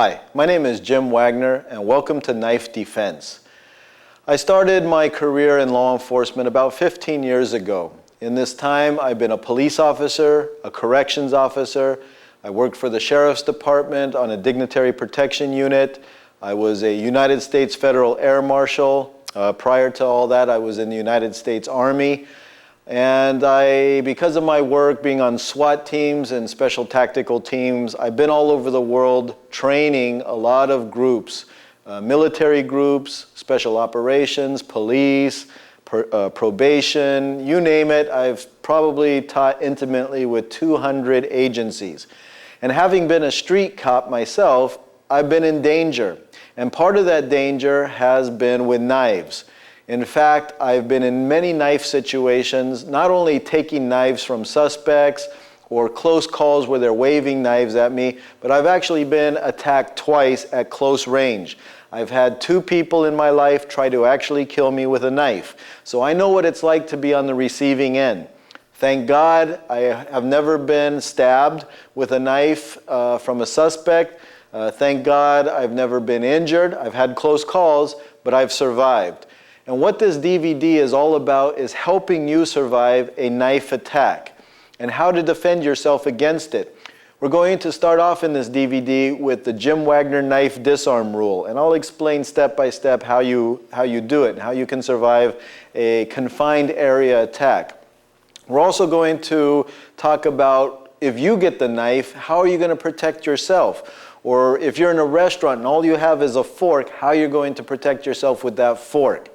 Hi, my name is Jim Wagner, and welcome to Knife Defense. I started my career in law enforcement about 15 years ago. In this time, I've been a police officer, a corrections officer. I worked for the Sheriff's Department on a dignitary protection unit. I was a United States Federal Air Marshal. Prior to all that, I was in the United States Army. And because of my work being on SWAT teams and special tactical teams, I've been all over the world training a lot of groups, military groups, special operations, police, probation, you name it. I've probably taught intimately with 200 agencies. And having been a street cop myself, I've been in danger. And part of that danger has been with knives. In fact, I've been in many knife situations, not only taking knives from suspects or close calls where they're waving knives at me, but I've actually been attacked twice at close range. I've had 2 people in my life try to actually kill me with a knife. So I know what it's like to be on the receiving end. Thank God I have never been stabbed with a knife from a suspect. Thank God I've never been injured. I've had close calls, but I've survived. And what this DVD is all about is helping you survive a knife attack and how to defend yourself against it. We're going to start off in this DVD with the Jim Wagner knife disarm rule, and I'll explain step by step how you do it and how you can survive a confined area attack. We're also going to talk about if you get the knife, how are you going to protect yourself? Or if you're in a restaurant and all you have is a fork, how you're going to protect yourself with that fork.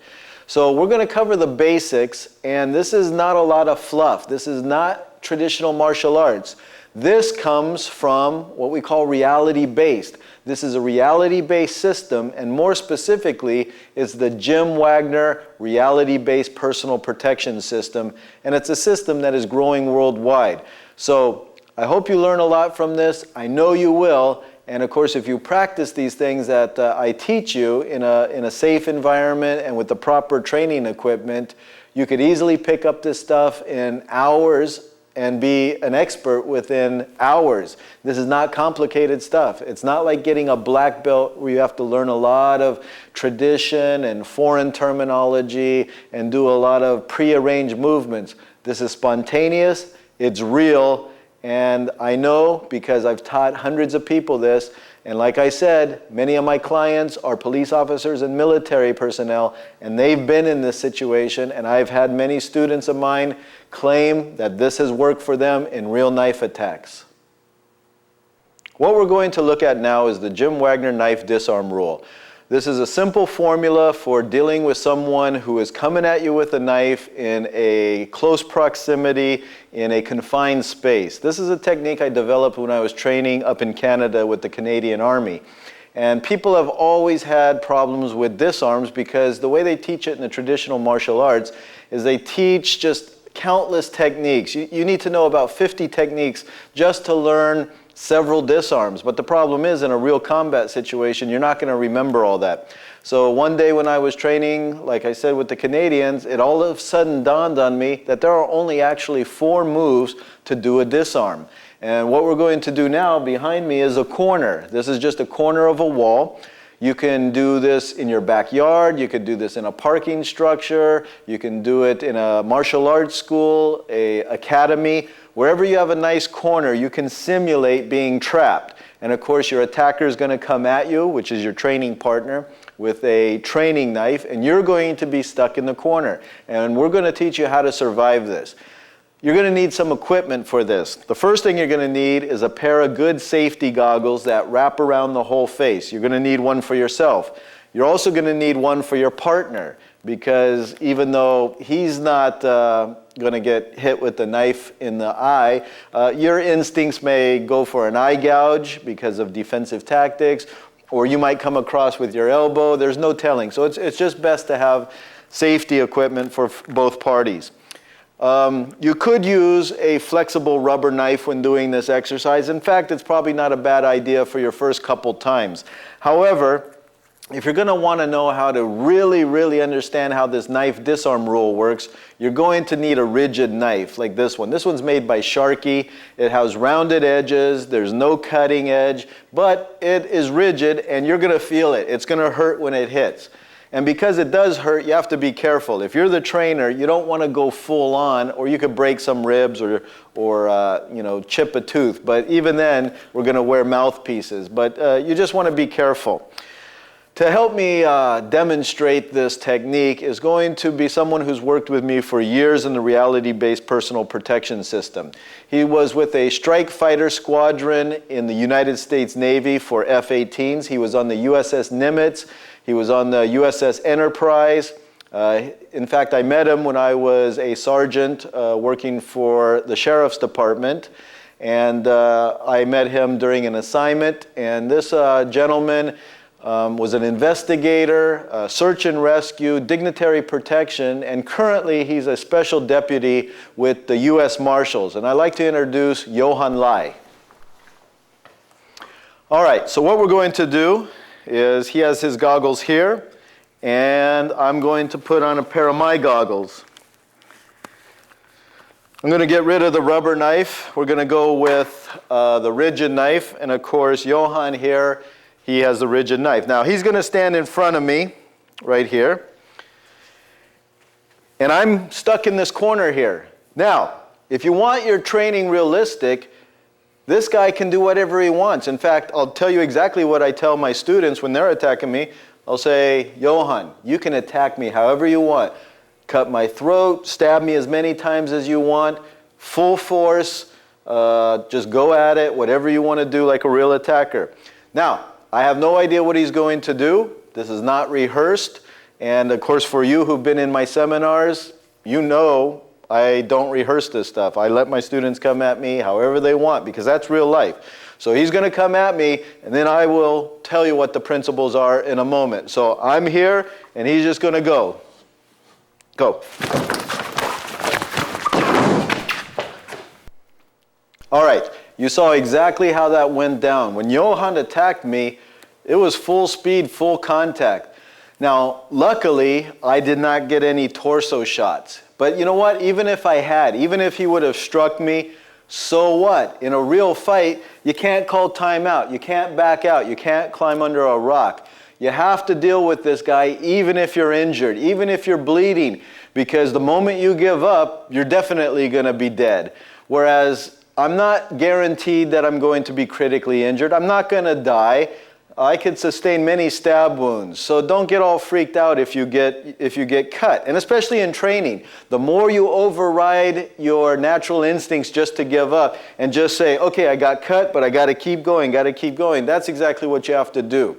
So we're going to cover the basics, and this is not a lot of fluff. This is not traditional martial arts. This comes from what we call reality-based. This is a reality-based system, and more specifically, it's the Jim Wagner reality-based personal protection system, and it's a system that is growing worldwide. So I hope you learn a lot from this. I know you will. And of course, if you practice these things that I teach you in a safe environment and with the proper training equipment, you could easily pick up this stuff in hours and be an expert within hours. This is not complicated stuff. It's not like getting a black belt where you have to learn a lot of tradition and foreign terminology and do a lot of prearranged movements. This is spontaneous, it's real, and I know because I've taught hundreds of people this, and like I said, many of my clients are police officers and military personnel, and they've been in this situation, and I've had many students of mine claim that this has worked for them in real knife attacks. What we're going to look at now is the Jim Wagner knife disarm rule. This is a simple formula for dealing with someone who is coming at you with a knife in a close proximity in a confined space. This is a technique I developed when I was training up in Canada with the Canadian Army. And people have always had problems with disarms because the way they teach it in the traditional martial arts is they teach just countless techniques. You need to know about 50 techniques just to learn several disarms, but the problem is in a real combat situation, you're not going to remember all that. So one day when I was training, like I said with the Canadians, it all of a sudden dawned on me that there are only actually 4 moves to do a disarm. And what we're going to do now behind me is a corner. This is just a corner of a wall. You can do this in your backyard, you could do this in a parking structure, you can do it in a martial arts school, a academy. Wherever you have a nice corner, you can simulate being trapped. And of course, your attacker is going to come at you, which is your training partner, with a training knife, and you're going to be stuck in the corner. And we're going to teach you how to survive this. You're going to need some equipment for this. The first thing you're going to need is a pair of good safety goggles that wrap around the whole face. You're going to need one for yourself. You're also going to need one for your partner, because even though he's not going to get hit with the knife in the eye, your instincts may go for an eye gouge because of defensive tactics, or you might come across with your elbow. There's no telling. So it's just best to have safety equipment for both parties. You could use a flexible rubber knife when doing this exercise. In fact, it's probably not a bad idea for your first couple times. However, if you're going to want to know how to really understand how this knife disarm rule works, you're going to need a rigid knife like this one. This one's made by Sharkey. It has rounded edges. There's no cutting edge, but it is rigid and you're going to feel it. It's going to hurt when it hits. And because it does hurt, you have to be careful. If you're the trainer, you don't want to go full on, or you could break some ribs or chip a tooth. But even then, we're going to wear mouthpieces. But you just want to be careful. To help me demonstrate this technique is going to be someone who's worked with me for years in the reality-based personal protection system. He was with a strike fighter squadron in the United States Navy for F-18s. He was on the USS Nimitz. He was on the USS Enterprise. In fact, I met him when I was a sergeant working for the Sheriff's Department. And I met him during an assignment. And this gentleman was an investigator, search and rescue, dignitary protection, and currently he's a special deputy with the U.S. Marshals. And I'd like to introduce Johan Lai. All right, so what we're going to do is he has his goggles here, and I'm going to put on a pair of my goggles. I'm going to get rid of the rubber knife. We're going to go with the rigid knife, and of course, Johan here, he has the rigid knife. Now, he's going to stand in front of me, right here, and I'm stuck in this corner here. Now, if you want your training realistic, this guy can do whatever he wants. In fact, I'll tell you exactly what I tell my students when they're attacking me. I'll say, Johan, you can attack me however you want. Cut my throat, stab me as many times as you want, full force, just go at it, whatever you want to do like a real attacker. Now, I have no idea what he's going to do. This is not rehearsed. And of course, for you who've been in my seminars, you know I don't rehearse this stuff. I let my students come at me however they want because that's real life. So he's going to come at me, and then I will tell you what the principles are in a moment. So I'm here, and he's just going to go. Go. All right. You saw exactly how that went down. When Johan attacked me, it was full speed, full contact. Now, luckily, I did not get any torso shots. But you know what? Even if I had, even if he would have struck me, so what? In a real fight, you can't call timeout. You can't back out. You can't climb under a rock. You have to deal with this guy even if you're injured, even if you're bleeding, because the moment you give up, you're definitely going to be dead. Whereas I'm not guaranteed that I'm going to be critically injured. I'm not going to die. I could sustain many stab wounds. So don't get all freaked out if you get cut. And especially in training, the more you override your natural instincts just to give up and just say, okay, I got cut, but I got to keep going, that's exactly what you have to do.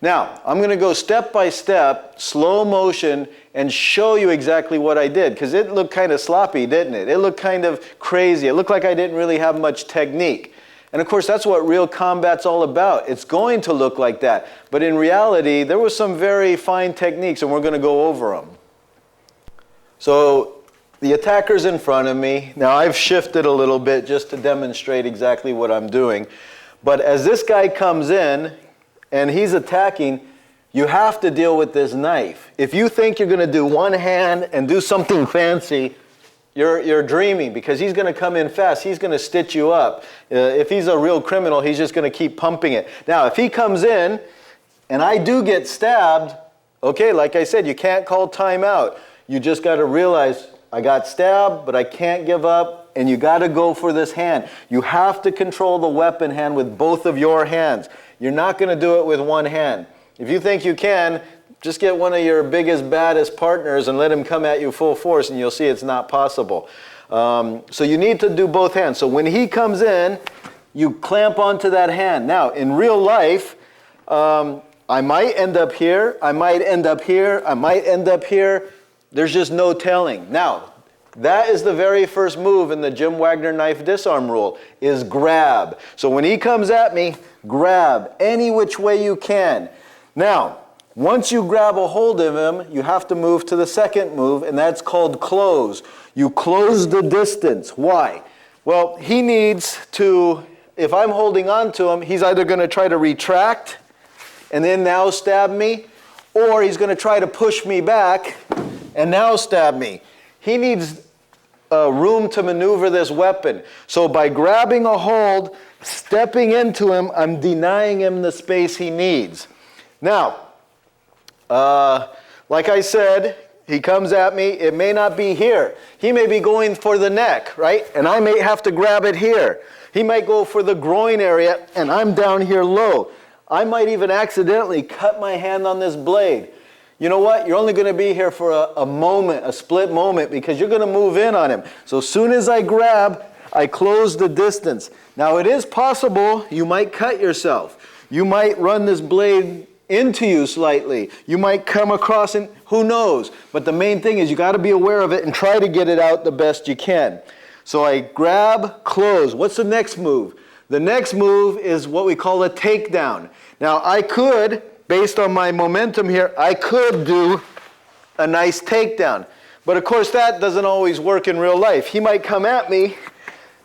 Now, I'm going to go step by step, slow motion, and show you exactly what I did, because it looked kind of sloppy, didn't it? It looked kind of crazy. It looked like I didn't really have much technique. And of course, that's what real combat's all about. It's going to look like that. But in reality, there were some very fine techniques, and we're going to go over them. So the attacker's in front of me. Now, I've shifted a little bit just to demonstrate exactly what I'm doing. But as this guy comes in, and he's attacking, you have to deal with this knife. If you think you're going to do one hand and do something fancy, you're dreaming, because he's going to come in fast. He's going to stitch you up. If he's a real criminal, he's just going to keep pumping it. Now, if he comes in and I do get stabbed, okay, like I said, you can't call timeout. You just got to realize I got stabbed, but I can't give up, and you got to go for this hand. You have to control the weapon hand with both of your hands. You're not going to do it with one hand. If you think you can, just get one of your biggest, baddest partners and let him come at you full force, and you'll see it's not possible. So you need to do both hands. So when he comes in, you clamp onto that hand. Now, in real life, I might end up here, I might end up here, I might end up here. There's just no telling. Now, that is the very first move in the Jim Wagner knife disarm rule, is grab. So when he comes at me, grab any which way you can. Now, once you grab a hold of him, you have to move to the second move, and that's called close. You close the distance. Why? Well, he needs to, if I'm holding on to him, he's either going to try to retract and then now stab me, or he's going to try to push me back and now stab me. He needs room to maneuver this weapon. So by grabbing a hold, stepping into him, I'm denying him the space he needs. Now, like I said, he comes at me, it may not be here. He may be going for the neck, right? And I may have to grab it here. He might go for the groin area, and I'm down here low. I might even accidentally cut my hand on this blade. You know what? You're only going to be here for a moment, a split moment, because you're going to move in on him. So as soon as I grab, I close the distance. Now it is possible you might cut yourself. You might run this blade into you slightly. You might come across and who knows? But the main thing is you got to be aware of it and try to get it out the best you can. So I grab, close. What's the next move? The next move is what we call a takedown. Now I could, based on my momentum here, I could do a nice takedown. But of course that doesn't always work in real life. He might come at me.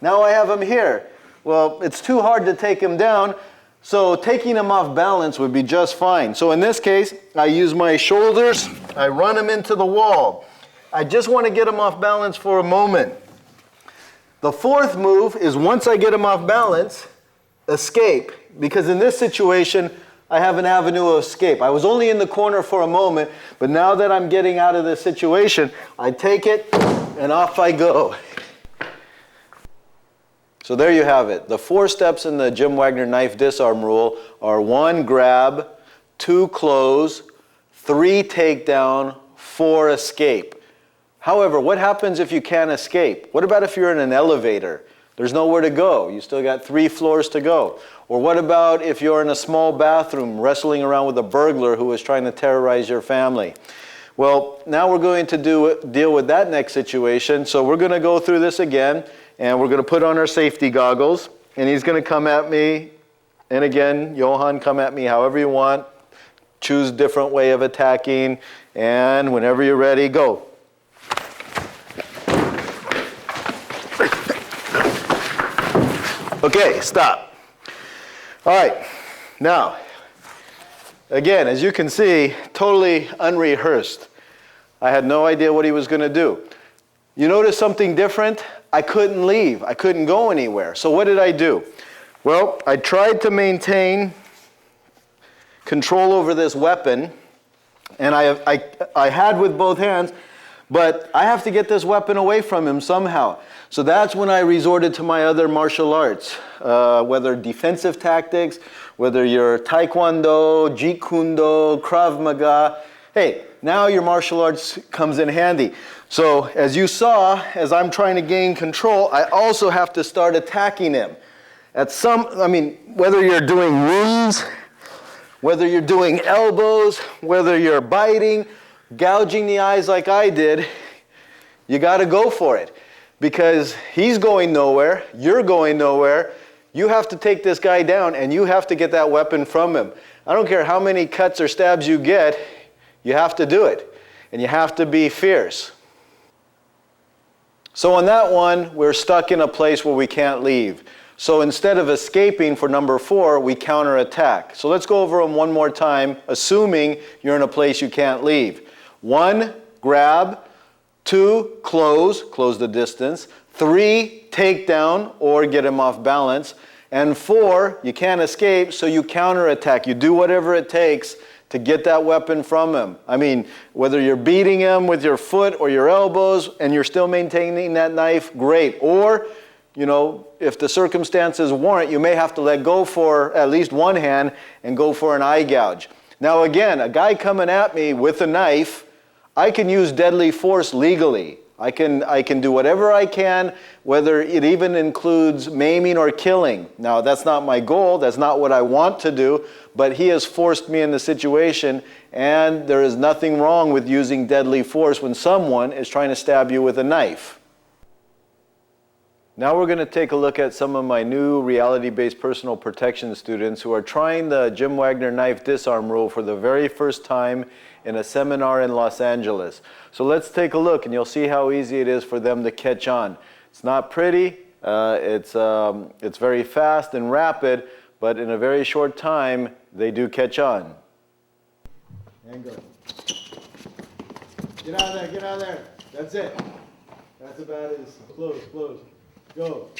Now I have him here. Well, it's too hard to take him down. So taking him off balance would be just fine. So in this case, I use my shoulders, I run him into the wall. I just want to get him off balance for a moment. The fourth move is once I get him off balance, escape. Because in this situation, I have an avenue of escape. I was only in the corner for a moment, but now that I'm getting out of this situation, I take it and off I go. So there you have it. The 4 steps in the Jim Wagner knife disarm rule are 1, grab, 2, close, 3, takedown, 4, escape. However, what happens if you can't escape? What about if you're in an elevator? There's nowhere to go. You still got 3 floors to go. Or what about if you're in a small bathroom wrestling around with a burglar who is trying to terrorize your family? Well, now we're going to deal with that next situation. So we're going to go through this again. And we're going to put on our safety goggles, and he's going to come at me. And again, Johan, come at me however you want. Choose a different way of attacking. And whenever you're ready, go. Okay, stop. All right. Now, again, as you can see, totally unrehearsed. I had no idea what he was going to do. You notice something different? I couldn't leave. I couldn't go anywhere. So what did I do? Well, I tried to maintain control over this weapon, and I had with both hands, but I have to get this weapon away from him somehow. So that's when I resorted to my other martial arts, whether defensive tactics, whether you're Taekwondo, Jeet Kune Do, Krav Maga. Hey, now your martial arts comes in handy. So as you saw, as I'm trying to gain control, I also have to start attacking him. Whether you're doing knees, whether you're doing elbows, whether you're biting, gouging the eyes like I did, you got to go for it. Because he's going nowhere, you're going nowhere. You have to take this guy down, and you have to get that weapon from him. I don't care how many cuts or stabs you get, you have to do it. And you have to be fierce. So on that one, we're stuck in a place where we can't leave. So instead of escaping for number 4, we counterattack. So let's go over them one more time, assuming you're in a place you can't leave. 1, grab. 2, close the distance. 3, take down or get him off balance. And 4, you can't escape, so you counterattack. You do whatever it takes to get that weapon from him. I mean, whether you're beating him with your foot or your elbows and you're still maintaining that knife, great. Or, if the circumstances warrant, you may have to let go for at least one hand and go for an eye gouge. Now again, a guy coming at me with a knife, I can use deadly force legally. I can do whatever I can, whether it even includes maiming or killing. Now, that's not my goal. That's not what I want to do. But he has forced me in the situation, and there is nothing wrong with using deadly force when someone is trying to stab you with a knife. Now we're going to take a look at some of my new reality-based personal protection students who are trying the Jim Wagner knife disarm rule for the very first time in a seminar in Los Angeles. So let's take a look, and you'll see how easy it is for them to catch on. It's not pretty, it's very fast and rapid, but in a very short time, they do catch on. And go. Get out of there, get out of there. That's it. That's about it. Close, close. Go.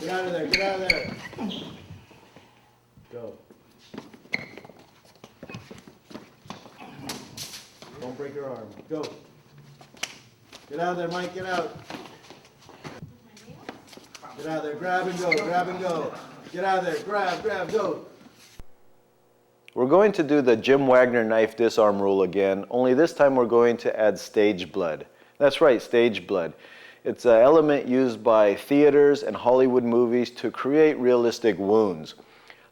Get out of there, get out of there. Go. Don't break your arm. Go. Get out of there, Mike, get out. Get out of there, grab and go, grab and go. Get out of there, grab, grab, go. We're going to do the Jim Wagner knife disarm rule again, only this time we're going to add stage blood. That's right, stage blood. It's an element used by theaters and Hollywood movies to create realistic wounds.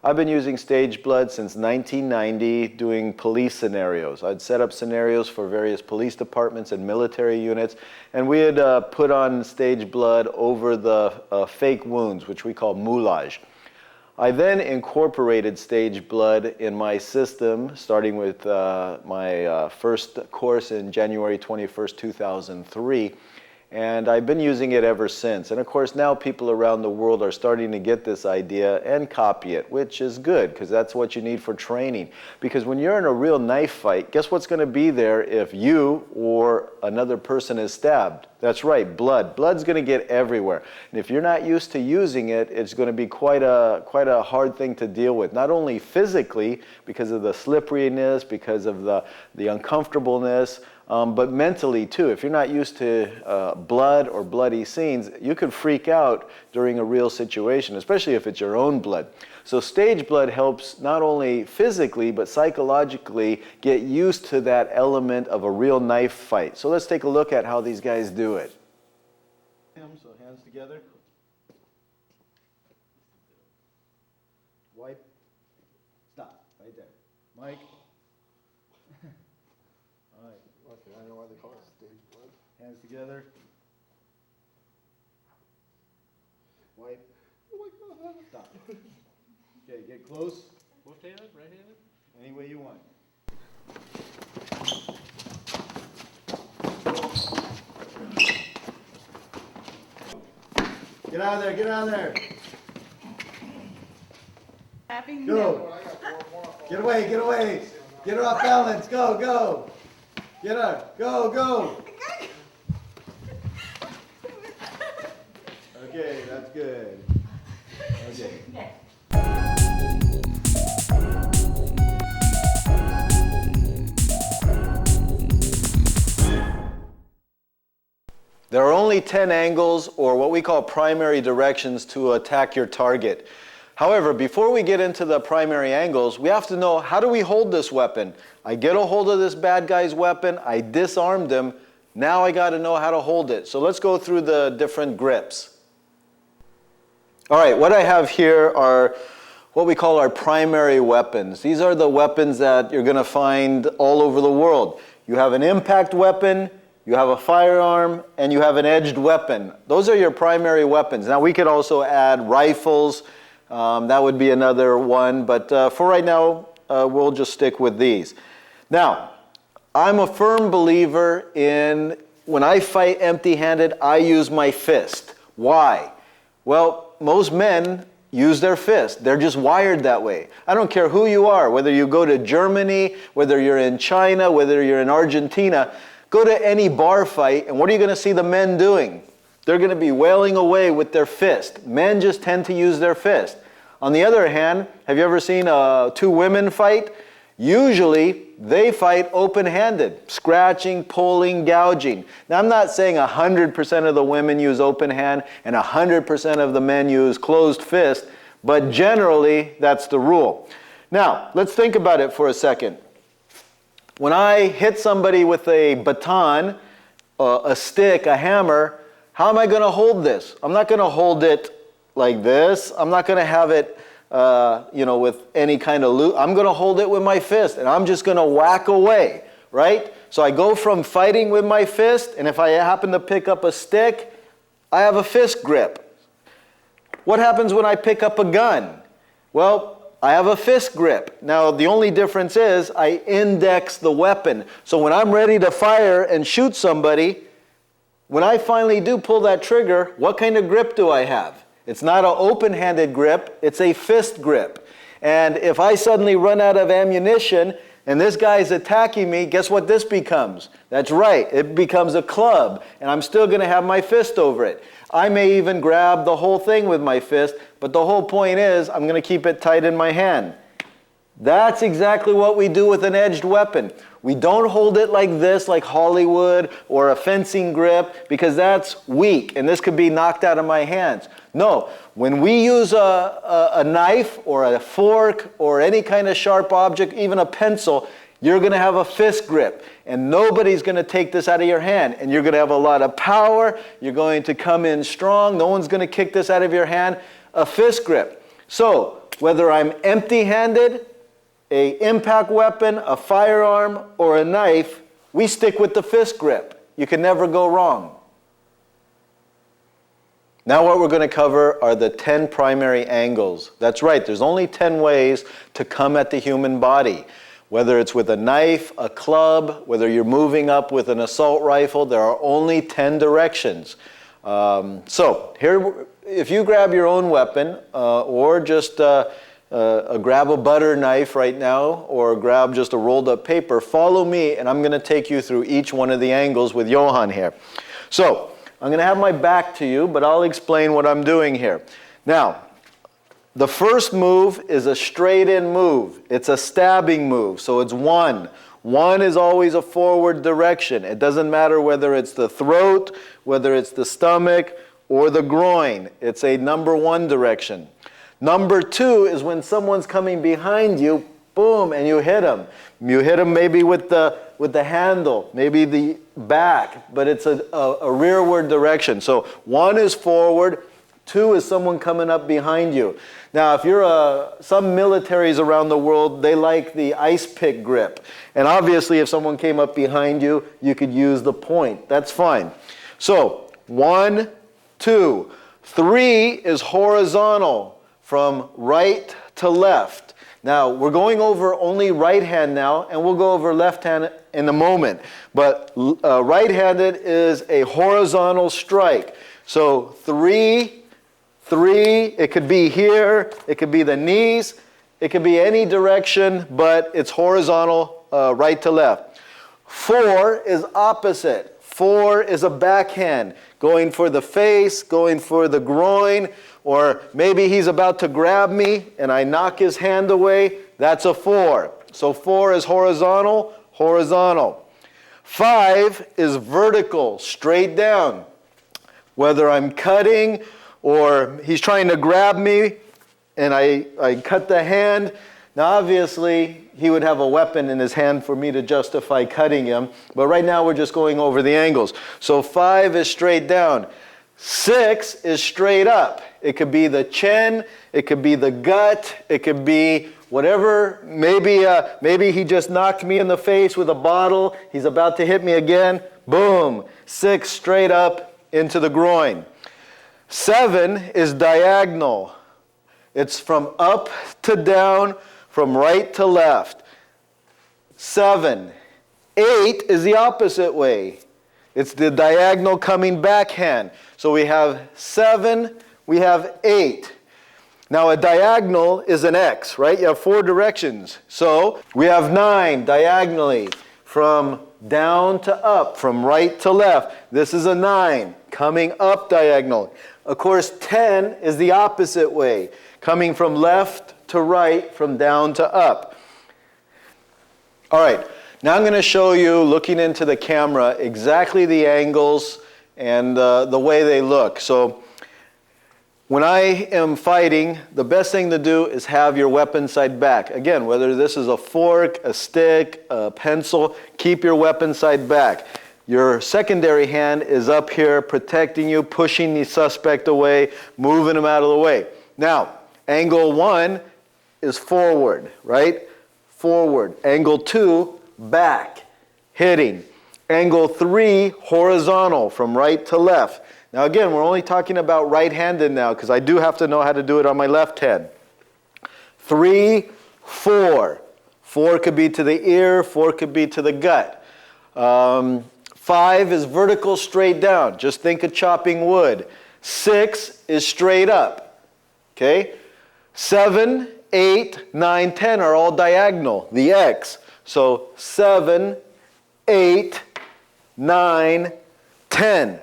I've been using stage blood since 1990 doing police scenarios. I'd set up scenarios for various police departments and military units, and we had put on stage blood over the fake wounds, which we call moulage. I then incorporated stage blood in my system, starting with my first course in January 21st, 2003. And I've been using it ever since. And of course, now people around the world are starting to get this idea and copy it, which is good, because that's what you need for training. Because when you're in a real knife fight, guess what's going to be there if you or another person is stabbed? That's right, blood. Blood's going to get everywhere. And if you're not used to using it, it's going to be quite a hard thing to deal with. Not only physically, because of the slipperiness, because of the uncomfortableness, but mentally too. If you're not used to blood or bloody scenes, you could freak out during a real situation, especially if it's your own blood. So stage blood helps not only physically, but psychologically get used to that element of a real knife fight. So let's take a look at how these guys do it. So hands together. Wipe. Stop. Right there. Mike. I know why they call it stage blood. Hands together. Wipe. Oh my God. Stop. Okay, get close. Left-handed, right-handed? Any way you want. Get out of there, get out of there. Happy Go. Get away, get away. Get her off balance. Go, go. Get her. Go, go. Okay, that's good. Okay. There are only 10 angles, or what we call primary directions, to attack your target. However, before we get into the primary angles, we have to know, how do we hold this weapon? I get a hold of this bad guy's weapon, I disarmed him, now I got to know how to hold it. So let's go through the different grips. All right, what I have here are what we call our primary weapons. These are the weapons that you're going to find all over the world. You have an impact weapon, you have a firearm, and you have an edged weapon. Those are your primary weapons. Now we could also add rifles. That would be another one, but for right now, we'll just stick with these. Now, I'm a firm believer in when I fight empty-handed, I use my fist. Why? Well, most men use their fist. They're just wired that way. I don't care who you are, whether you go to Germany, whether you're in China, whether you're in Argentina, go to any bar fight, and what are you going to see the men doing? They're going to be wailing away with their fist. Men just tend to use their fist. On the other hand, have you ever seen two women fight? Usually, they fight open-handed, scratching, pulling, gouging. Now, I'm not saying 100% of the women use open hand and 100% of the men use closed fist, but generally, that's the rule. Now, let's think about it for a second. When I hit somebody with a baton, a stick, a hammer, how am I going to hold this? I'm not going to hold it like this. I'm not going to have it, with any kind of loop. I'm going to hold it with my fist, and I'm just going to whack away, right? So I go from fighting with my fist, and if I happen to pick up a stick, I have a fist grip. What happens when I pick up a gun? Well, I have a fist grip. Now, the only difference is I index the weapon. So when I'm ready to fire and shoot somebody, when I finally do pull that trigger, what kind of grip do I have? It's not an open-handed grip, it's a fist grip. And if I suddenly run out of ammunition and this guy's attacking me, guess what this becomes? That's right, it becomes a club, and I'm still going to have my fist over it. I may even grab the whole thing with my fist, but the whole point is I'm going to keep it tight in my hand. That's exactly what we do with an edged weapon. We don't hold it like this, like Hollywood, or a fencing grip, because that's weak, and this could be knocked out of my hands. No, when we use a knife or a fork or any kind of sharp object, even a pencil, you're going to have a fist grip, and nobody's going to take this out of your hand, and you're going to have a lot of power. You're going to come in strong. No one's going to kick this out of your hand. A fist grip. So whether I'm empty-handed, an impact weapon, a firearm, or a knife, we stick with the fist grip. You can never go wrong. Now what we're going to cover are the 10 primary angles. That's right, there's only 10 ways to come at the human body. Whether it's with a knife, a club, whether you're moving up with an assault rifle, there are only 10 directions. So here, if you grab your own weapon, or just grab a butter knife right now, or grab just a rolled up paper, follow me, and I'm going to take you through each one of the angles with Johan here. So I'm going to have my back to you, but I'll explain what I'm doing here. Now, the first move is a straight-in move. It's a stabbing move, so it's one. One is always a forward direction. It doesn't matter whether it's the throat, whether it's the stomach, or the groin. It's a number one direction. Number two is when someone's coming behind you, boom, and you hit them. You hit them maybe with the handle, maybe the back, but it's a rearward direction. So one is forward, two is someone coming up behind you. Now, if you're some militaries around the world, they like the ice pick grip. And obviously, if someone came up behind you, you could use the point. That's fine. So, 1, 2. 3 is horizontal from right to left. Now, we're going over only right hand now, and we'll go over left hand in a moment. But right-handed is a horizontal strike. So 3, it could be here, it could be the knees, it could be any direction, but it's horizontal, right to left. 4 is opposite. 4 is a backhand, going for the face, going for the groin, or maybe he's about to grab me and I knock his hand away. That's a 4. So 4 is horizontal, horizontal. 5 is vertical, straight down. Whether I'm cutting or he's trying to grab me and I cut the hand. Now obviously he would have a weapon in his hand for me to justify cutting him, but right now we're just going over the angles. So 5 is straight down. 6 is straight up. It could be the chin, it could be the gut, it could be whatever. Maybe he just knocked me in the face with a bottle. He's about to hit me again. Boom. 6 straight up into the groin. 7 is diagonal. It's from up to down, from right to left. 7. 8 is the opposite way. It's the diagonal coming backhand. So we have 7, we have 8. Now a diagonal is an X, right? You have 4 directions. So we have 9 diagonally from down to up, from right to left. This is a 9 coming up diagonal. Of course, 10 is the opposite way, coming from left to right, from down to up. All right, now I'm going to show you, looking into the camera, exactly the angles and the way they look. So when I am fighting, the best thing to do is have your weapon side back. Again, whether this is a fork, a stick, a pencil, keep your weapon side back. Your secondary hand is up here protecting you, pushing the suspect away, moving him out of the way. Now, angle 1 is forward, right? Forward. Angle 2, back, hitting. Angle 3, horizontal, from right to left. Now again, we're only talking about right-handed now because I do have to know how to do it on my left hand. 3, 4. 4 could be to the ear, 4 could be to the gut. 5 is vertical straight down. Just think of chopping wood. 6 is straight up. Okay? 7, 8, 9, 10 are all diagonal, the X. So 7, 8, 9, 10.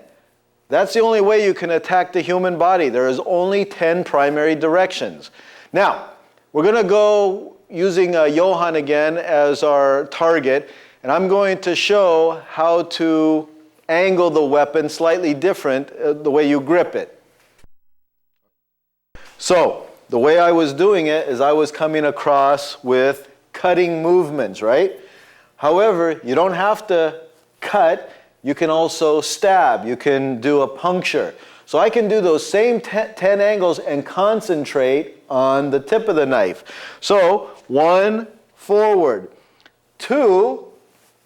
That's the only way you can attack the human body. There is only 10 primary directions. Now, we're going to go using Johann again as our target, and I'm going to show how to angle the weapon slightly different the way you grip it. So, the way I was doing it is I was coming across with cutting movements, right? However, you don't have to cut. You can also stab. You can do a puncture. So I can do those same 10 angles and concentrate on the tip of the knife. So 1, forward. 2,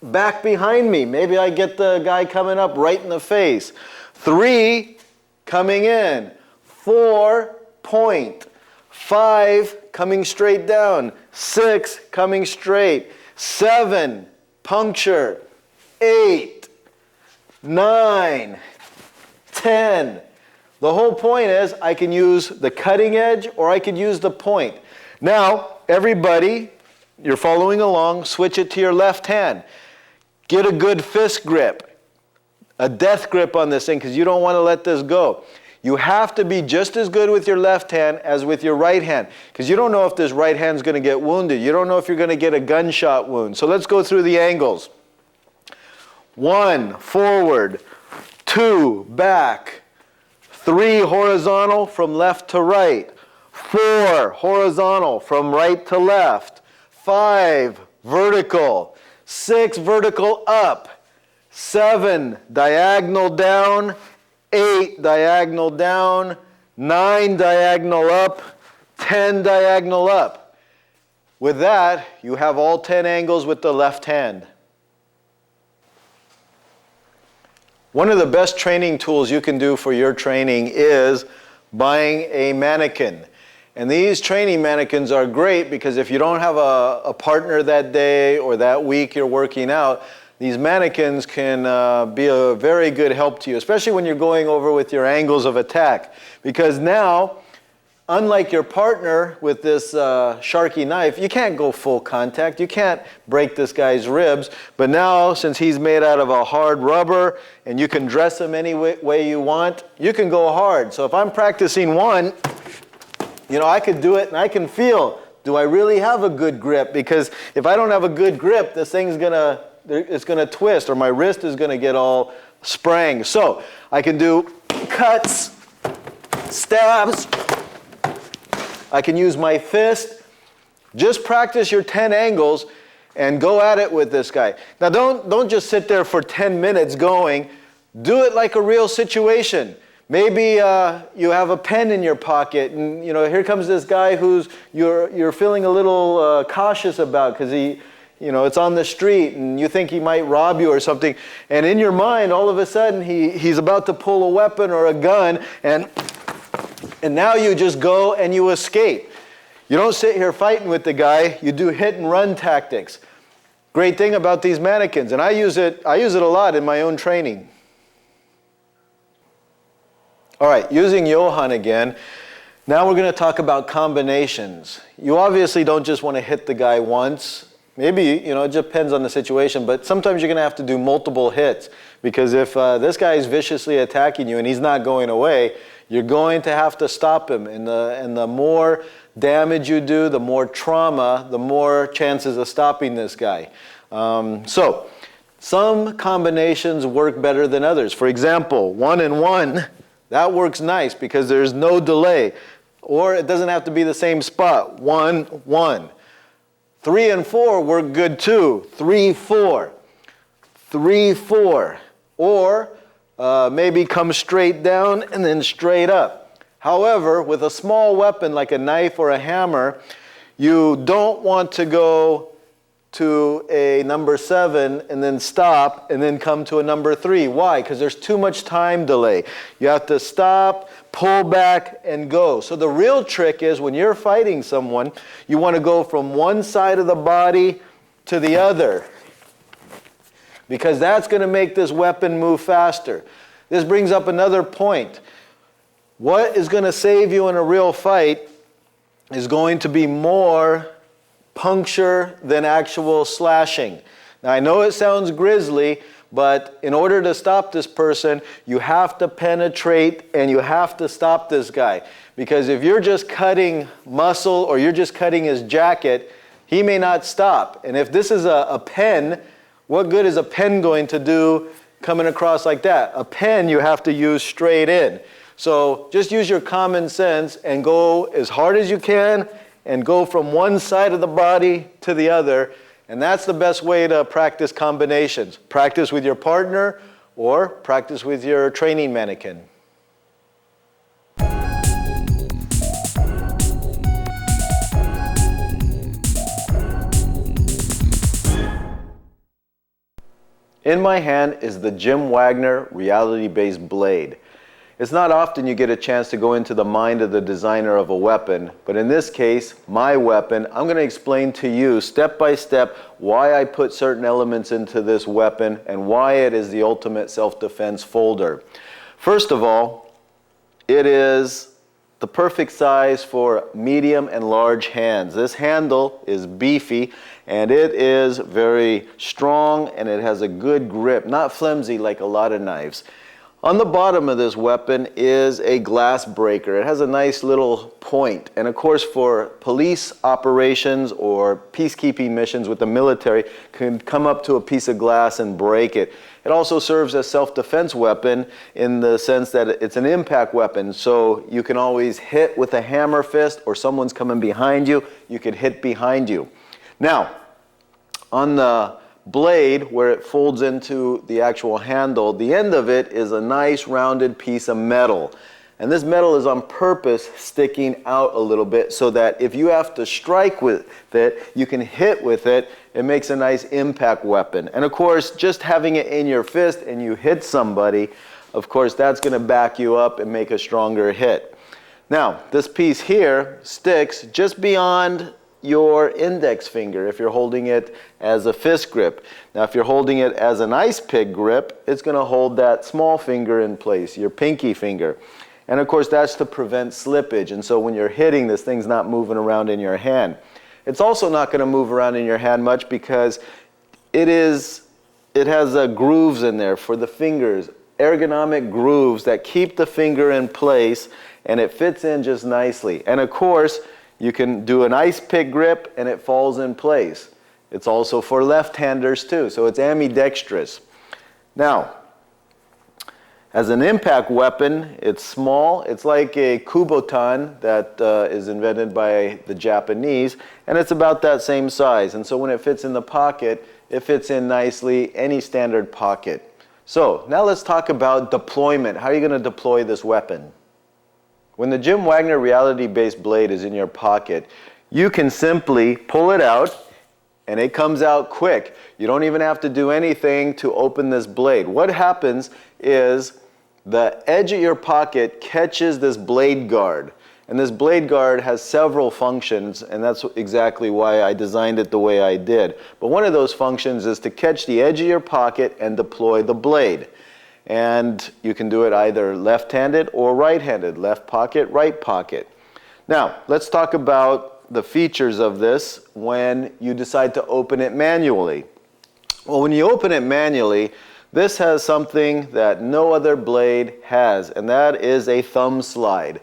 back behind me. Maybe I get the guy coming up right in the face. 3, coming in. 4, point. 5, coming straight down. 6, coming straight. 7, puncture. 8, 9, 10. The whole point is I can use the cutting edge or I could use the point. Now, everybody, you're following along, switch it to your left hand. Get a good fist grip, a death grip on this thing because you don't want to let this go. You have to be just as good with your left hand as with your right hand because you don't know if this right hand is going to get wounded. You don't know if you're going to get a gunshot wound. So let's go through the angles. 1, forward. 2, back. 3, horizontal from left to right. 4, horizontal from right to left. 5, vertical. 6, vertical up. 7, diagonal down. 8, diagonal down. 9, diagonal up. 10, diagonal up. With that, you have all 10 angles with the left hand. One of the best training tools you can do for your training is buying a mannequin. And these training mannequins are great because if you don't have a partner that day or that week you're working out, these mannequins can be a very good help to you, especially when you're going over with your angles of attack. Because now, unlike your partner with this Sharky knife, you can't go full contact. You can't break this guy's ribs. But now, since he's made out of a hard rubber and you can dress him any way you want, you can go hard. So if I'm practicing one, you know, I could do it and I can feel, do I really have a good grip? Because if I don't have a good grip, this thing's it's gonna twist or my wrist is gonna get all sprang. So I can do cuts, stabs, I can use my fist. Just practice your 10 angles and go at it with this guy. Now don't just sit there for 10 minutes going. Do it like a real situation. Maybe you have a pen in your pocket and you know here comes this guy who's you're feeling a little cautious about because it's on the street and you think he might rob you or something. And in your mind, all of a sudden he's about to pull a weapon or a gun and now you just go and you escape. You don't sit here fighting with the guy. You do hit and run tactics. Great thing about these mannequins, and I use it a lot in my own training. All right, using Johann again. Now we're going to talk about combinations. You obviously don't just want to hit the guy once. Maybe, it depends on the situation, but sometimes you're going to have to do multiple hits because if this guy is viciously attacking you and he's not going away, you're going to have to stop him. And the more damage you do, the more trauma, the more chances of stopping this guy. So some combinations work better than others. For example, 1 and 1, that works nice because there's no delay. Or it doesn't have to be the same spot. 1, 1. 3 and 4 work good too. 3, 4. 3, 4. Or maybe come straight down and then straight up. However, with a small weapon like a knife or a hammer, you don't want to go to a number 7 and then stop and then come to a number 3. Why? Because there's too much time delay. You have to stop, pull back, and go. So the real trick is when you're fighting someone, you want to go from one side of the body to the other, because that's going to make this weapon move faster. This brings up another point. What is going to save you in a real fight is going to be more puncture than actual slashing. Now, I know it sounds grisly, but in order to stop this person, you have to penetrate and you have to stop this guy. Because if you're just cutting muscle or you're just cutting his jacket, he may not stop. And if this is a pen, what good is a pen going to do coming across like that? A pen you have to use straight in. So just use your common sense and go as hard as you can and go from one side of the body to the other. And that's the best way to practice combinations. Practice with your partner or practice with your training mannequin. In my hand is the Jim Wagner reality-based blade. It's not often you get a chance to go into the mind of the designer of a weapon, but in this case, my weapon, I'm going to explain to you step by step why I put certain elements into this weapon and why it is the ultimate self-defense folder. First of all, it is the perfect size for medium and large hands. This handle is beefy and it is very strong and it has a good grip, not flimsy like a lot of knives. On the bottom of this weapon is a glass breaker. It has a nice little point. And of course, for police operations or peacekeeping missions with the military, can come up to a piece of glass and break it. It also serves as a self-defense weapon in the sense that it's an impact weapon. So you can always hit with a hammer fist, or someone's coming behind you, you could hit behind you. Now, on the blade, where it folds into the actual handle, the end of it is a nice rounded piece of metal. And this metal is on purpose sticking out a little bit so that if you have to strike with it, you can hit with it. It makes a nice impact weapon. And of course, just having it in your fist and you hit somebody, of course, that's going to back you up and make a stronger hit. Now, this piece here sticks just beyond your index finger if you're holding it as a fist grip. Now, if you're holding it as an ice pick grip, it's going to hold that small finger in place, your pinky finger. And of course, that's to prevent slippage. And so when you're hitting, this thing's not moving around in your hand. It's also not going to move around in your hand much because it has grooves in there for the fingers, ergonomic grooves that keep the finger in place, and it fits in just nicely. And of course, you can do an ice pick grip and it falls in place. It's also for left-handers too, so it's ambidextrous. Now, as an impact weapon, it's small. It's like a kubotan that is invented by the Japanese, and it's about that same size. And so when it fits in the pocket, it fits in nicely any standard pocket. So now let's talk about deployment. How are you going to deploy this weapon? When the Jim Wagner reality-based blade is in your pocket, you can simply pull it out and it comes out quick. You don't even have to do anything to open this blade. What happens is the edge of your pocket catches this blade guard. And this blade guard has several functions, and that's exactly why I designed it the way I did. But one of those functions is to catch the edge of your pocket and deploy the blade. And you can do it either left-handed or right-handed, left pocket, right pocket. Now, let's talk about the features of this when you decide to open it manually. Well, when you open it manually, this has something that no other blade has, and that is a thumb slide.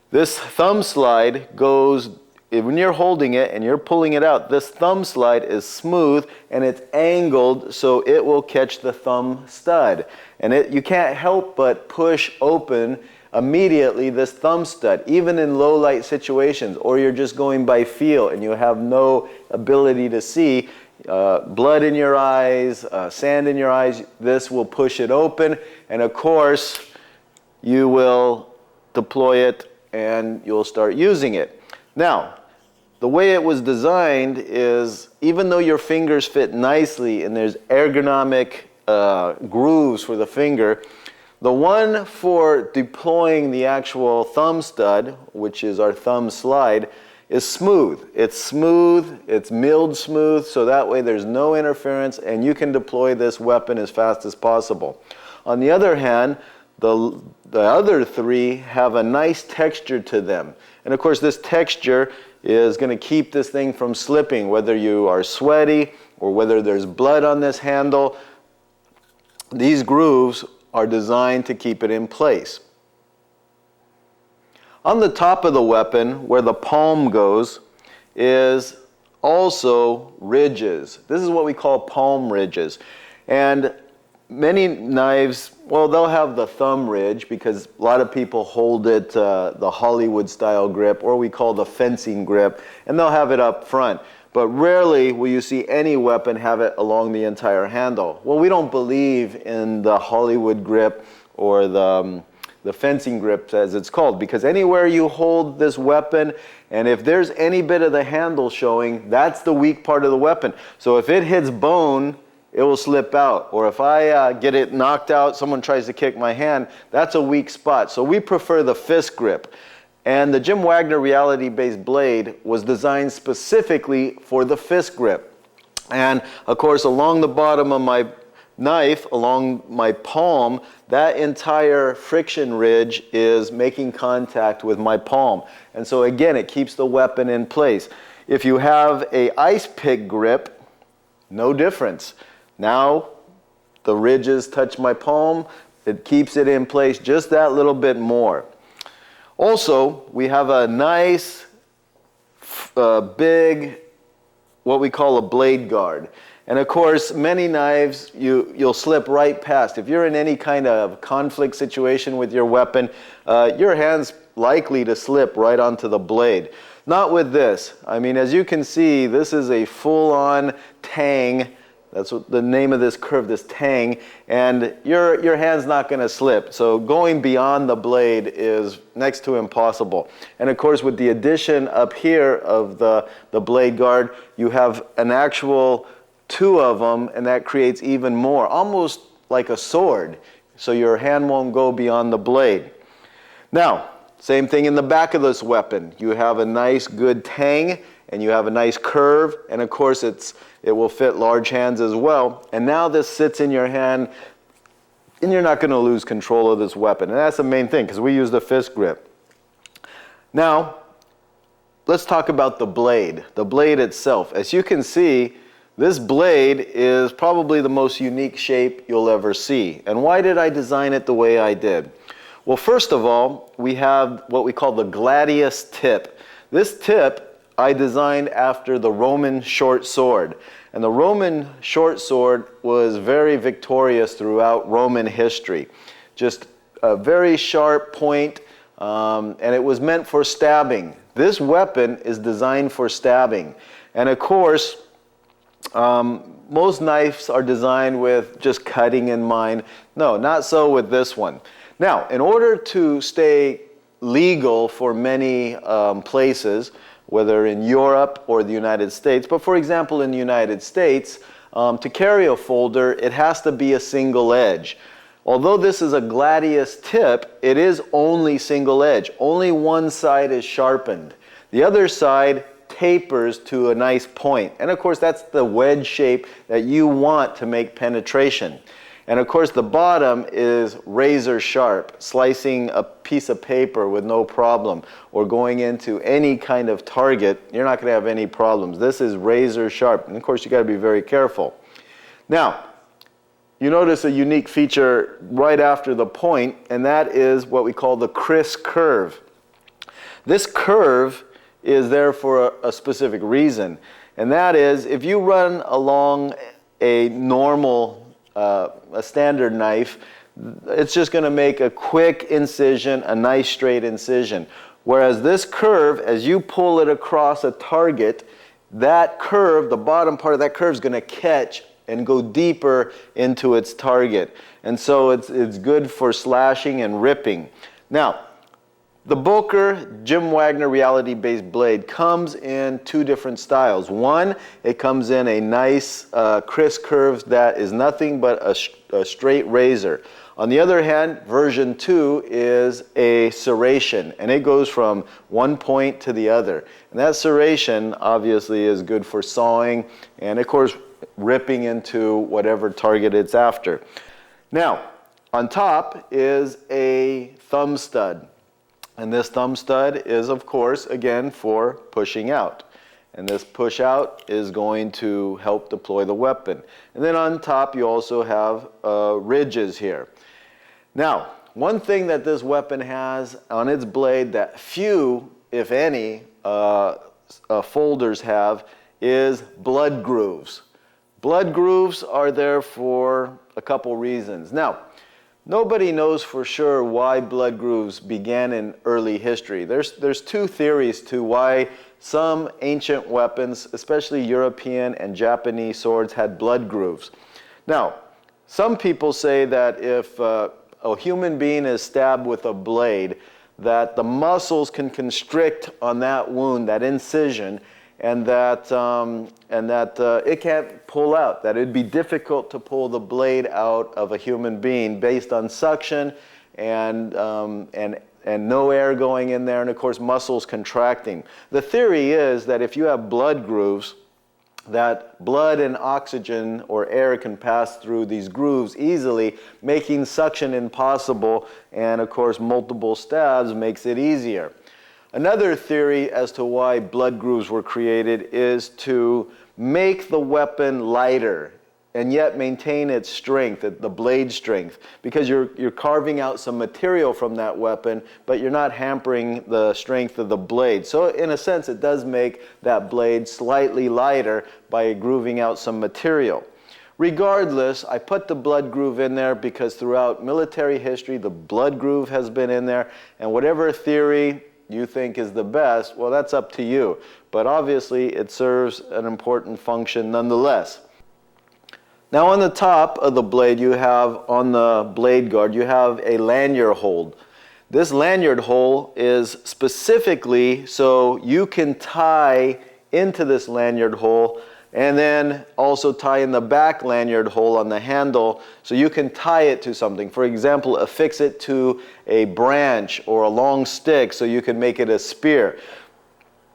This thumb slide goes, when you're holding it and you're pulling it out, this thumb slide is smooth and it's angled so it will catch the thumb stud. And you can't help but push open immediately this thumb stud, even in low light situations, or you're just going by feel and you have no ability to see, blood in your eyes, sand in your eyes, this will push it open, and of course you will deploy it and you'll start using it. Now, the way it was designed is, even though your fingers fit nicely and there's ergonomic grooves for the finger, the one for deploying the actual thumb stud, which is our thumb slide, is smooth. It's milled smooth, so that way there's no interference and you can deploy this weapon as fast as possible. On the other hand, The other three have a nice texture to them. And of course, this texture is going to keep this thing from slipping, whether you are sweaty or whether there's blood on this handle. These grooves are designed to keep it in place. On the top of the weapon, where the palm goes, is also ridges. This is what we call palm ridges. And many knives, well, they'll have the thumb ridge because a lot of people hold it the Hollywood style grip, or we call the fencing grip, and they'll have it up front. But rarely will you see any weapon have it along the entire handle. Well, we don't believe in the Hollywood grip or the fencing grip, as it's called, because anywhere you hold this weapon, and if there's any bit of the handle showing, that's the weak part of the weapon. So if it hits bone, it will slip out. Or if I get it knocked out, someone tries to kick my hand, that's a weak spot. So we prefer the fist grip. And the Jim Wagner reality-based blade was designed specifically for the fist grip. And of course, along the bottom of my knife, along my palm, that entire friction ridge is making contact with my palm. And so again, it keeps the weapon in place. If you have an ice pick grip, no difference. Now the ridges touch my palm, it keeps it in place just that little bit more. Also, we have a nice, big, what we call a blade guard. And of course, many knives you'll slip right past. If you're in any kind of conflict situation with your weapon, your hand's likely to slip right onto the blade. Not with this. I mean, as you can see, this is a full-on tang. That's what the name of this curve, this tang, and your hand's not going to slip. So going beyond the blade is next to impossible. And of course, with the addition up here of the blade guard, you have an actual two of them, and that creates even more, almost like a sword. So your hand won't go beyond the blade. Now, same thing in the back of this weapon. You have a nice good tang, and you have a nice curve, and of course it will fit large hands as well. And now this sits in your hand, and you're not going to lose control of this weapon. And that's the main thing, because we use the fist grip. Now, let's talk about the blade itself. As you can see, this blade is probably the most unique shape you'll ever see. And why did I design it the way I did? Well, first of all, we have what we call the gladius tip. This tip I designed after the Roman short sword. And the Roman short sword was very victorious throughout Roman history. Just a very sharp point, and it was meant for stabbing. This weapon is designed for stabbing. And of course, most knives are designed with just cutting in mind. No, not so with this one. Now, in order to stay legal for many places, whether in Europe or the United States, but for example in the United States, to carry a folder, it has to be a single edge. Although this is a gladius tip, it is only single edge. Only one side is sharpened. The other side tapers to a nice point. And of course, that's the wedge shape that you want to make penetration. And of course, the bottom is razor sharp, slicing a piece of paper with no problem, or going into any kind of target, you're not going to have any problems. This is razor sharp, and of course, you got to be very careful. Now, you notice a unique feature right after the point, and that is what we call the Criss curve. This curve is there for a specific reason, and that is if you run along a normal a standard knife, it's just going to make a quick incision, a nice straight incision. Whereas this curve, as you pull it across a target, that curve, the bottom part of that curve is going to catch and go deeper into its target. And so it's good for slashing and ripping. Now, the Booker Jim Wagner reality-based blade comes in two different styles. One, it comes in a nice Criss curve that is nothing but a straight razor. On the other hand, version 2 is a serration, and it goes from one point to the other. And that serration obviously is good for sawing and, of course, ripping into whatever target it's after. Now, On top is a thumb stud. And this thumb stud is, of course, again, for pushing out. And this push out is going to help deploy the weapon. And then on top, you also have ridges here. Now, one thing that this weapon has on its blade that few, if any, folders have is blood grooves. Blood grooves are there for a couple reasons. Now, nobody knows for sure why blood grooves began in early history. There's two theories to why some ancient weapons, especially European and Japanese swords, had blood grooves. Now, some people say that if a human being is stabbed with a blade, that the muscles can constrict on that wound, that incision, and that it can't pull out, that it'd be difficult to pull the blade out of a human being based on suction and no air going in there, and of course muscles contracting. The theory is that if you have blood grooves, that blood and oxygen or air can pass through these grooves easily, making suction impossible, and of course multiple stabs makes it easier. Another theory as to why blood grooves were created is to make the weapon lighter and yet maintain its strength, the blade strength, because you're carving out some material from that weapon, but you're not hampering the strength of the blade. So in a sense, it does make that blade slightly lighter by grooving out some material. Regardless, I put the blood groove in there because throughout military history, the blood groove has been in there, and whatever theory you think is the best, well, that's up to you. But obviously, it serves an important function nonetheless. Now on the top of the blade, you have, on the blade guard, you have a lanyard hold. This lanyard hole is specifically so you can tie into this lanyard hole and then also tie in the back lanyard hole on the handle so you can tie it to something. For example, affix it to a branch or a long stick so you can make it a spear.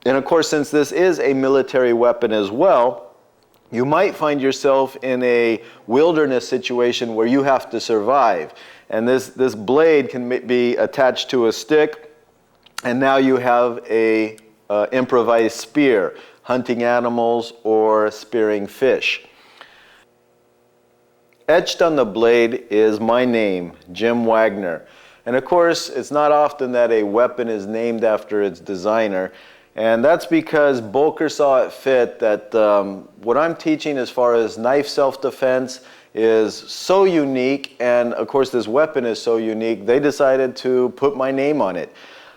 And of course, since this is a military weapon as well, you might find yourself in a wilderness situation where you have to survive. And this blade can be attached to a stick, and now you have a improvised spear, hunting animals or spearing fish. Etched on the blade is my name, Jim Wagner. And of course, it's not often that a weapon is named after its designer. And that's because Boker saw it fit that what I'm teaching as far as knife self-defense is so unique, and of course this weapon is so unique, they decided to put my name on it.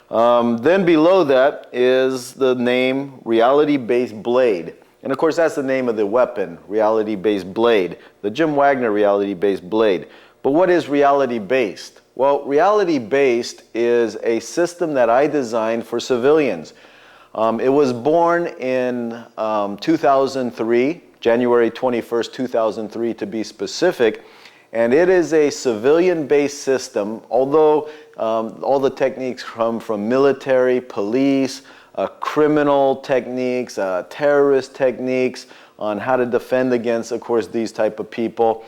Then below that is the name Reality-Based Blade. And of course that's the name of the weapon, Reality-Based Blade, the Jim Wagner Reality-Based Blade. But what is reality-based? Well, reality-based is a system that I designed for civilians. It was born in 2003, January 21st, 2003 to be specific, and it is a civilian-based system, although all the techniques come from military, police, criminal techniques, terrorist techniques on how to defend against, of course, these type of people,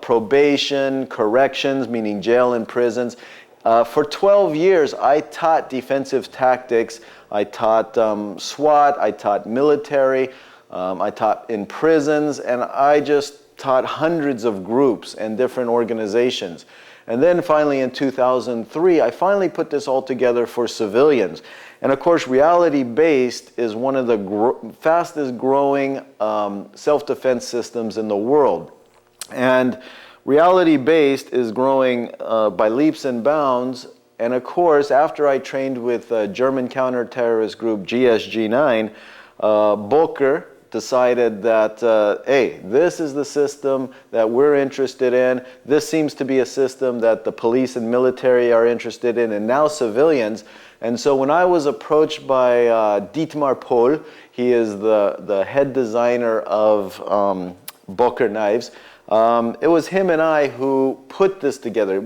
probation, corrections, meaning jail and prisons. For 12 years, I taught defensive tactics. I taught SWAT, I taught military, I taught in prisons, and I just taught hundreds of groups and different organizations. And then finally in 2003, I finally put this all together for civilians. And of course, reality-based is one of the fastest growing self-defense systems in the world. And reality-based is growing by leaps and bounds. And of course, after I trained with German counter-terrorist group GSG-9, Boker decided that, hey, this is the system that we're interested in. This seems to be a system that the police and military are interested in, and now civilians. And so when I was approached by Dietmar Pohl, he is the head designer of Boker knives, it was him and I who put this together.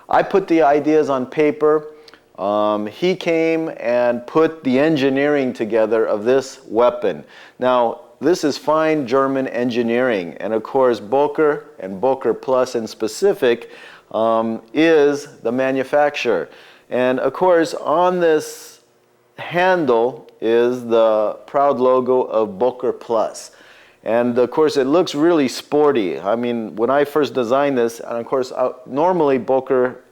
I put the ideas on paper. He came and put the engineering together of this weapon. Now, this is fine German engineering, and of course, Boker and Boker Plus in specific is the manufacturer. And of course, on this handle is the proud logo of Boker Plus. And of course, it looks really sporty. I mean, when I first designed this, and of course, normally Boker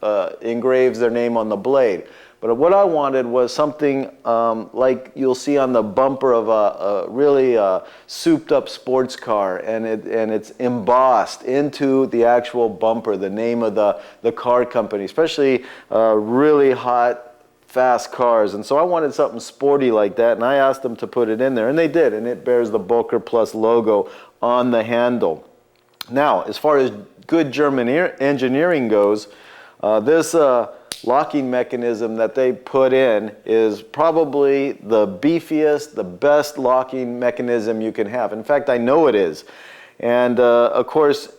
engraves their name on the blade. But what I wanted was something like you'll see on the bumper of a really souped up sports car, and it's embossed into the actual bumper, the name of the car company, especially really hot, fast cars. And so I wanted something sporty like that, and I asked them to put it in there, and they did, and it bears the Boker Plus logo on the handle. Now, as far as good German engineering goes, this locking mechanism that they put in is probably the beefiest, the best locking mechanism you can have. In fact, I know it is. And of course,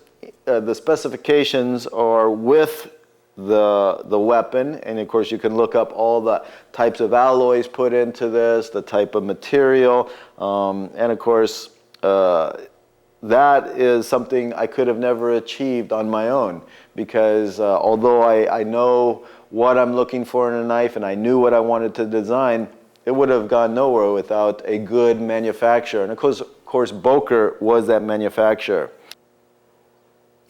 the specifications are with the weapon, and of course you can look up all the types of alloys put into this, the type of material, and of course that is something I could have never achieved on my own, because although I know what I'm looking for in a knife and I knew what I wanted to design, it would have gone nowhere without a good manufacturer. And of course Boker was that manufacturer.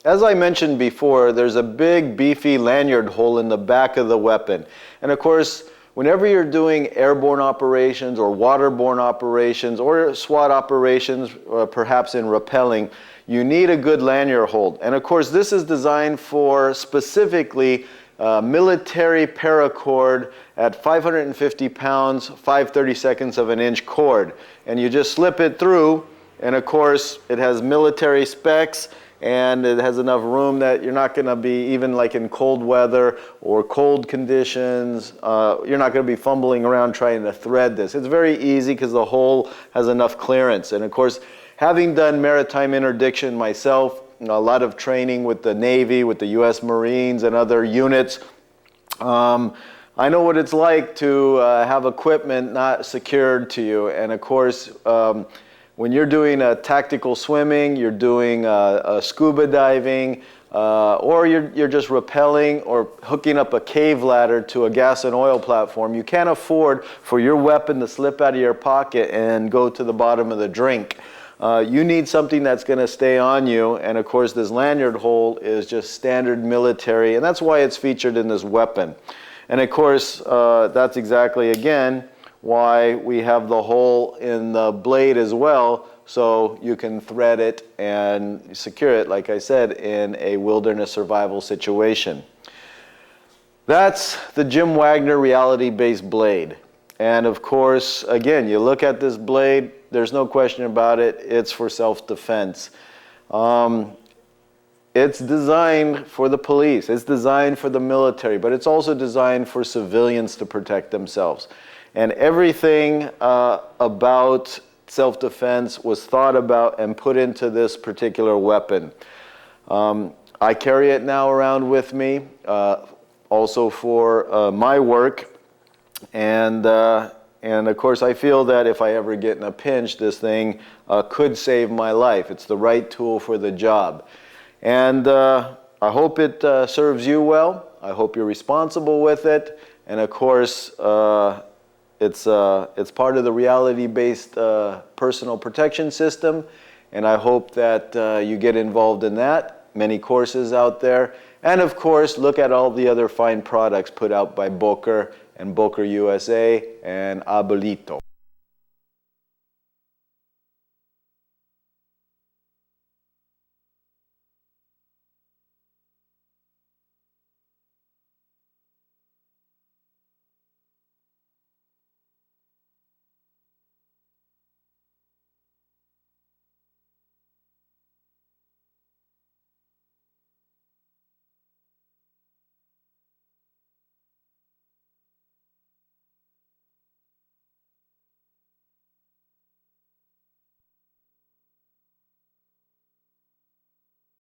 As I mentioned before, there's a big beefy lanyard hole in the back of the weapon. And of course, whenever you're doing airborne operations or waterborne operations or SWAT operations, perhaps in rappelling, you need a good lanyard hold. And of course, this is designed for specifically military paracord at 550 pounds, 5/32 of an inch cord. And you just slip it through, and of course, it has military specs, and it has enough room that you're not going to be, even like in cold weather or cold conditions, you're not going to be fumbling around trying to thread this. It's very easy because the hole has enough clearance. And of course, having done maritime interdiction myself, a lot of training with the Navy, with the U.S. Marines and other units, I know what it's like to have equipment not secured to you. And of course, when you're doing tactical swimming, you're doing scuba diving, or you're just rappelling or hooking up a cave ladder to a gas and oil platform, you can't afford for your weapon to slip out of your pocket and go to the bottom of the drink. You need something that's going to stay on you, and of course this lanyard hole is just standard military, and that's why it's featured in this weapon. And of course, that's exactly, again, why we have the hole in the blade as well, so you can thread it and secure it, like I said, in a wilderness survival situation. That's the Jim Wagner reality-based blade. And of course, again, you look at this blade, there's no question about it, it's for self-defense. It's designed for the police, it's designed for the military, but it's also designed for civilians to protect themselves. And everything about self-defense was thought about and put into this particular weapon. I carry it now around with me, also for my work. And of course, I feel that if I ever get in a pinch, this thing could save my life. It's the right tool for the job. And I hope it serves you well. I hope you're responsible with it. And of course, it's part of the reality-based personal protection system, and I hope that you get involved in that. Many courses out there. And of course, look at all the other fine products put out by Boker and Boker USA and Abuelito.